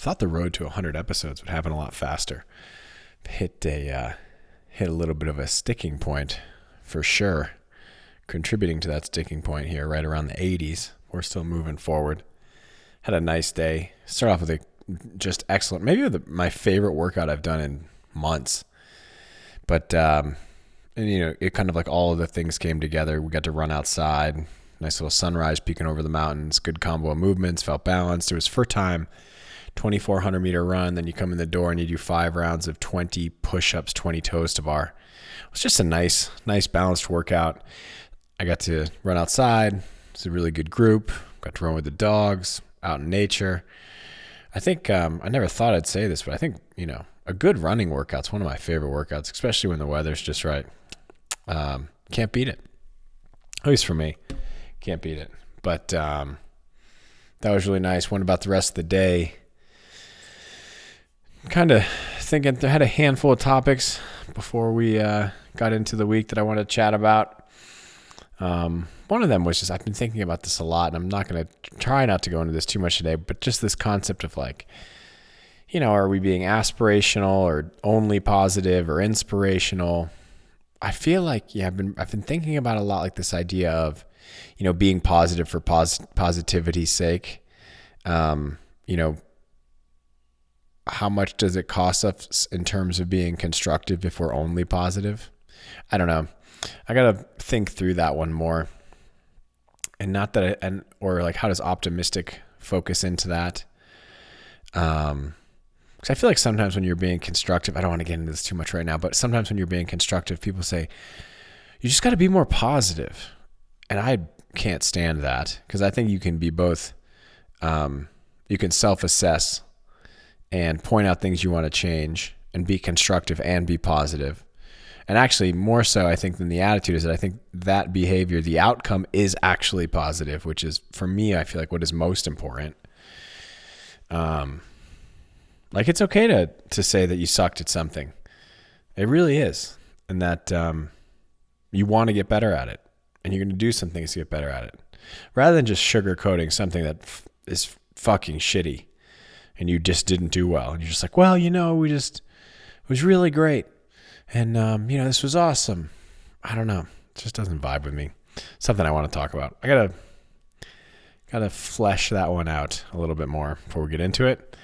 thought the road to 100 episodes would happen a lot faster. Hit a little bit of a sticking point for sure. Contributing to that sticking point here right around the 80s. We're still moving forward. Had a nice day. Start off with a just excellent, maybe my favorite workout I've done in months. But, and it kind of like all of the things came together. We got to run outside, nice little sunrise peeking over the mountains, good combo of movements, felt balanced. It was first time 2,400 meter run. Then you come in the door and you do 5 rounds of 20 push-ups, 20 toes to bar. It was just a nice balanced workout. I got to run outside. It's a really good group. Got to run with the dogs out in nature. I think, I never thought I'd say this, but I think, a good running workout's one of my favorite workouts, especially when the weather's just right. Can't beat it. At least for me. Can't beat it. But that was really nice. Went about the rest of the day. Kind of thinking, I had a handful of topics before we got into the week that I wanted to chat about. One of them was just, I've been thinking about this a lot, and I'm not going to try not to go into this too much today, but just this concept of like, are we being aspirational or only positive or inspirational? I feel like, I've been thinking about a lot, like this idea of, being positive for positivity's sake. How much does it cost us in terms of being constructive if we're only positive? I don't know. I got to think through that one more. And not that, or like, how does optimistic focus into that? Because I feel like sometimes when you're being constructive, I don't want to get into this too much right now, but sometimes when you're being constructive, people say, you just got to be more positive. And I can't stand that, because I think you can be both, you can self-assess and point out things you want to change and be constructive and be positive. And actually more so, I think, than the attitude is that I think that behavior, the outcome is actually positive, which is, for me, I feel like what is most important. Like, it's okay to say that you sucked at something. It really is. And that you want to get better at it. And you're going to do some things to get better at it. Rather than just sugarcoating something that is fucking shitty and you just didn't do well. And you're just like, well, it was really great. And, this was awesome. I don't know. It just doesn't vibe with me. Something I want to talk about. I gotta flesh that one out a little bit more before we get into it.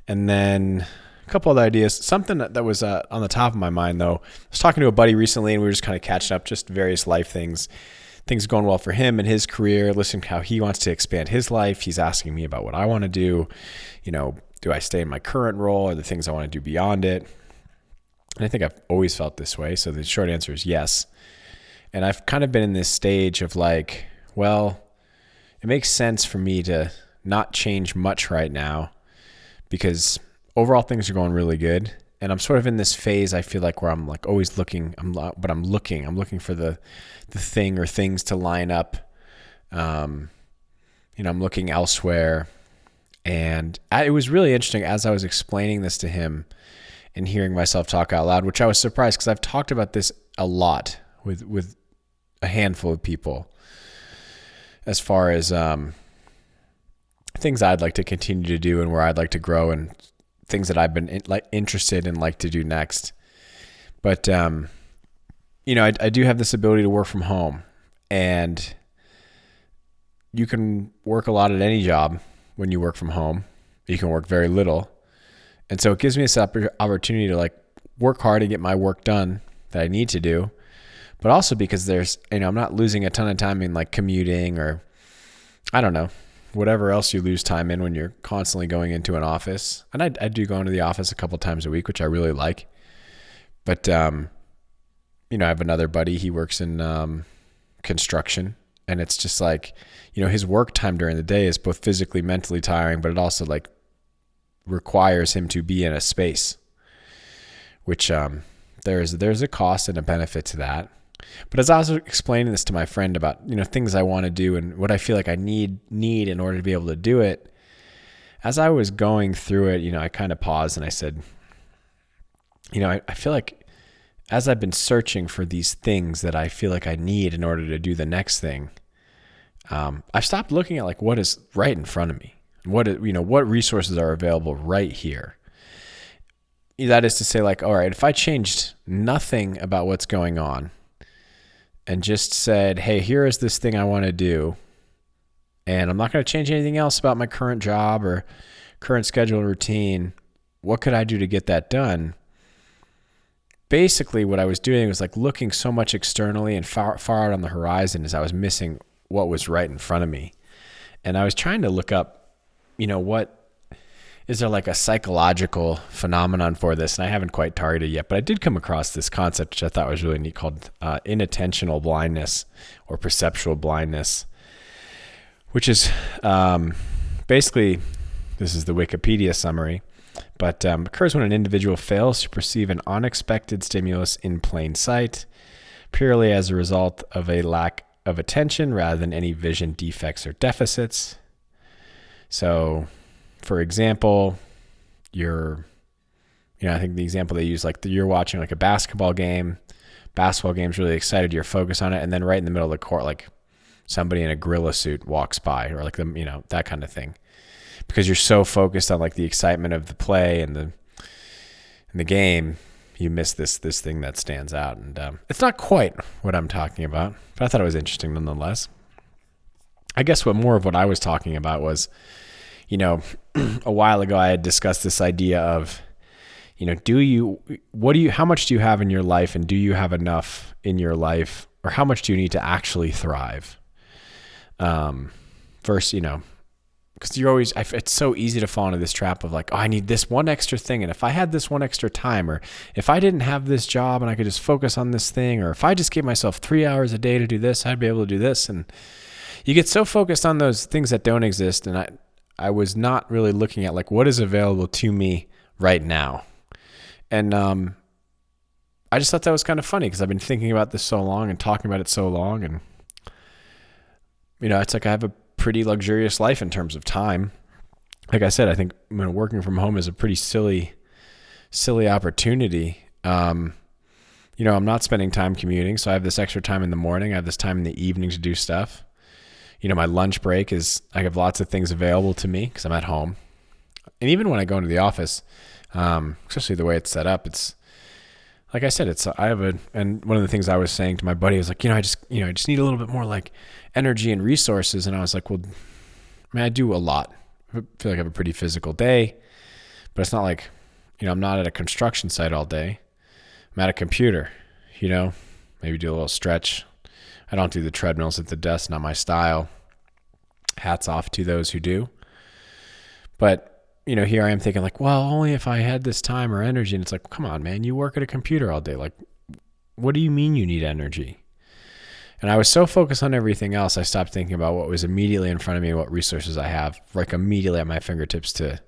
And then a couple other ideas. Something that was on the top of my mind, though. I was talking to a buddy recently, and we were just kind of catching up, just various life things. Things going well for him in his career, listening to how he wants to expand his life. He's asking me about what I want to do. Do I stay in my current role, or the things I want to do beyond it? And I think I've always felt this way. So the short answer is yes. And I've kind of been in this stage of like, well, it makes sense for me to not change much right now because overall things are going really good. And I'm sort of in this phase, I feel like, where I'm like always looking, I'm looking for the thing or things to line up. I'm looking elsewhere. And it was really interesting as I was explaining this to him and hearing myself talk out loud, which I was surprised because I've talked about this a lot with a handful of people as far as things I'd like to continue to do and where I'd like to grow and things that I've been interested in, like to do next. But, I do have this ability to work from home, and you can work a lot at any job when you work from home. You can work very little. And so it gives me this opportunity to like work hard and get my work done that I need to do, but also because there's, I'm not losing a ton of time in like commuting or I don't know, whatever else you lose time in when you're constantly going into an office. And I do go into the office a couple times a week, which I really like. But, I have another buddy, he works in construction, and it's just like, his work time during the day is both physically, mentally tiring, but it also like requires him to be in a space, which there's a cost and a benefit to that. But as I was explaining this to my friend about things I want to do and what I feel like I need in order to be able to do it, as I was going through it, I kind of paused and I said, I feel like as I've been searching for these things that I feel like I need in order to do the next thing, I've stopped looking at like what is right in front of me. What resources are available right here. That is to say, like, all right, if I changed nothing about what's going on and just said, hey, here is this thing I want to do, and I'm not going to change anything else about my current job or current schedule or routine, what could I do to get that done? Basically, what I was doing was like looking so much externally and far out on the horizon as I was missing what was right in front of me. And I was trying to look up, what is there like a psychological phenomenon for this? And I haven't quite targeted yet, but I did come across this concept, which I thought was really neat, called inattentional blindness or perceptual blindness, which is basically, this is the Wikipedia summary, but occurs when an individual fails to perceive an unexpected stimulus in plain sight, purely as a result of a lack of attention rather than any vision defects or deficits. So, for example, I think the example they use, like you're watching like a basketball game's really excited, you're focused on it, and then right in the middle of the court, like somebody in a gorilla suit walks by, or like that kind of thing. Because you're so focused on like the excitement of the play and the game, you miss this thing that stands out. And it's not quite what I'm talking about, but I thought it was interesting nonetheless. I guess more of what I was talking about was, a while ago I had discussed this idea of, how much do you have in your life, and do you have enough in your life, or how much do you need to actually thrive? First, because it's so easy to fall into this trap of like, oh, I need this one extra thing. And if I had this one extra time, or if I didn't have this job and I could just focus on this thing, or if I just gave myself 3 hours a day to do this, I'd be able to do this. And you get so focused on those things that don't exist. And I was not really looking at like what is available to me right now. And I just thought that was kind of funny because I've been thinking about this so long and talking about it so long. And, it's like I have a pretty luxurious life in terms of time. Like I said, I think working from home is a pretty silly opportunity. I'm not spending time commuting, so I have this extra time in the morning. I have this time in the evening to do stuff. My lunch break I have lots of things available to me because I'm at home. And even when I go into the office, especially the way it's set up, it's like I said, and one of the things I was saying to my buddy was like, I just need a little bit more like energy and resources. And I was like, well, I do a lot. I feel like I have a pretty physical day, but it's not like, I'm not at a construction site all day. I'm at a computer, maybe do a little stretch. I don't do the treadmills at the desk, not my style. Hats off to those who do. But, here I am thinking like, well, only if I had this time or energy. And it's like, come on, man, you work at a computer all day. Like, what do you mean you need energy? And I was so focused on everything else, I stopped thinking about what was immediately in front of me, what resources I have, like immediately at my fingertips to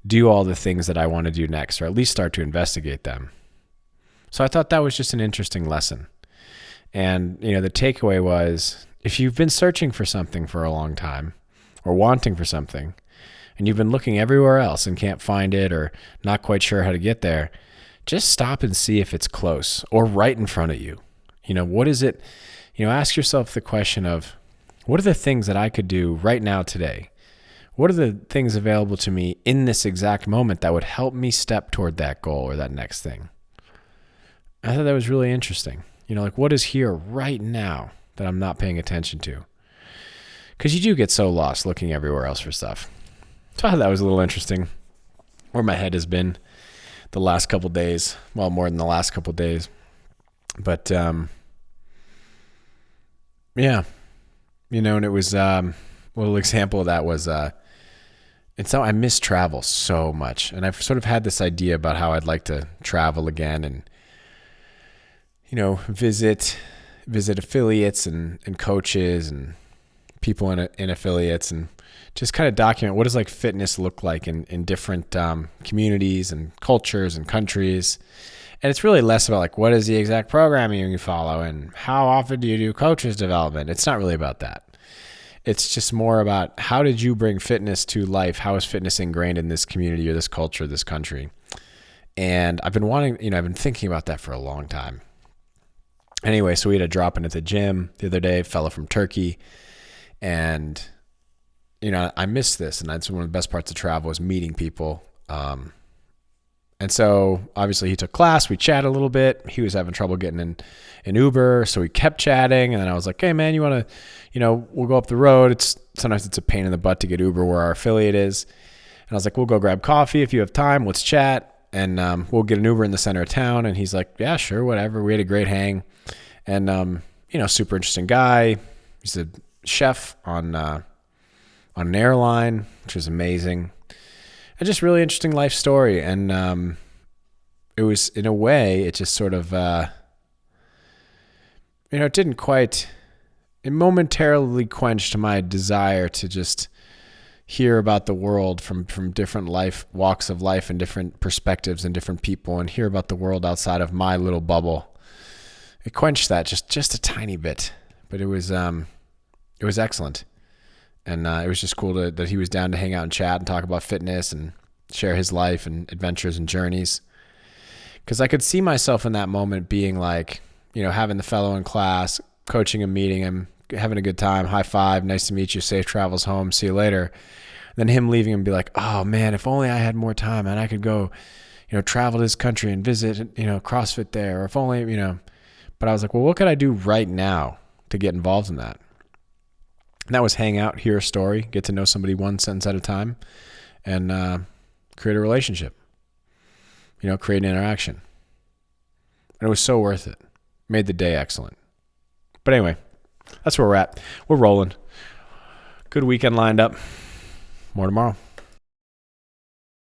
do all the things that I want to do next, or at least start to investigate them. So I thought that was just an interesting lesson. And, the takeaway was, if you've been searching for something for a long time or wanting for something, and you've been looking everywhere else and can't find it or not quite sure how to get there, just stop and see if it's close or right in front of you. What is it? Ask yourself the question of, what are the things that I could do right now today? What are the things available to me in this exact moment that would help me step toward that goal or that next thing? I thought that was really interesting. Like what is here right now that I'm not paying attention to? Because you do get so lost looking everywhere else for stuff. So I thought that was a little interesting where my head has been the last couple days. Well, more than the last couple days. But, yeah. And it was, a little example of that was, it's how I miss travel so much. And I've sort of had this idea about how I'd like to travel again and, visit affiliates and coaches and people in affiliates and just kind of document what does like fitness look like in different communities and cultures and countries. And it's really less about like, what is the exact programming you follow and how often do you do coaches development? It's not really about that. It's just more about how did you bring fitness to life? How is fitness ingrained in this community or this culture, this country? And I've been thinking about that for a long time. Anyway, so we had a drop-in at the gym the other day, a fellow from Turkey, and I miss this. And that's one of the best parts of travel is meeting people. And so obviously he took class, we chatted a little bit. He was having trouble getting in an Uber. So we kept chatting. And then I was like, hey man, you want to, we'll go up the road. Sometimes it's a pain in the butt to get Uber where our affiliate is. And I was like, we'll go grab coffee. If you have time, let's chat. And we'll get an Uber in the center of town. And he's like, yeah, sure. Whatever. We had a great hang and, super interesting guy. He's a chef on an airline, which was amazing. And just really interesting life story. And it was, in a way, it just sort of, it momentarily quenched my desire to just hear about the world from different walks of life and different perspectives and different people, and hear about the world outside of my little bubble. It quenched that just a tiny bit, but it was excellent. And it was just cool that he was down to hang out and chat and talk about fitness and share his life and adventures and journeys. Because I could see myself in that moment being like, having the fellow in class, coaching him, meeting him, having a good time, high five, nice to meet you, safe travels home, see you later. And then him leaving and be like, oh man, if only I had more time and I could go, travel this country and visit, CrossFit there. Or if only, but I was like, well, what could I do right now to get involved in that? And that was hang out, hear a story, get to know somebody one sentence at a time, and create a relationship, create an interaction. And it was so worth it. Made the day excellent. But anyway, that's where we're at. We're rolling. Good weekend lined up. More tomorrow.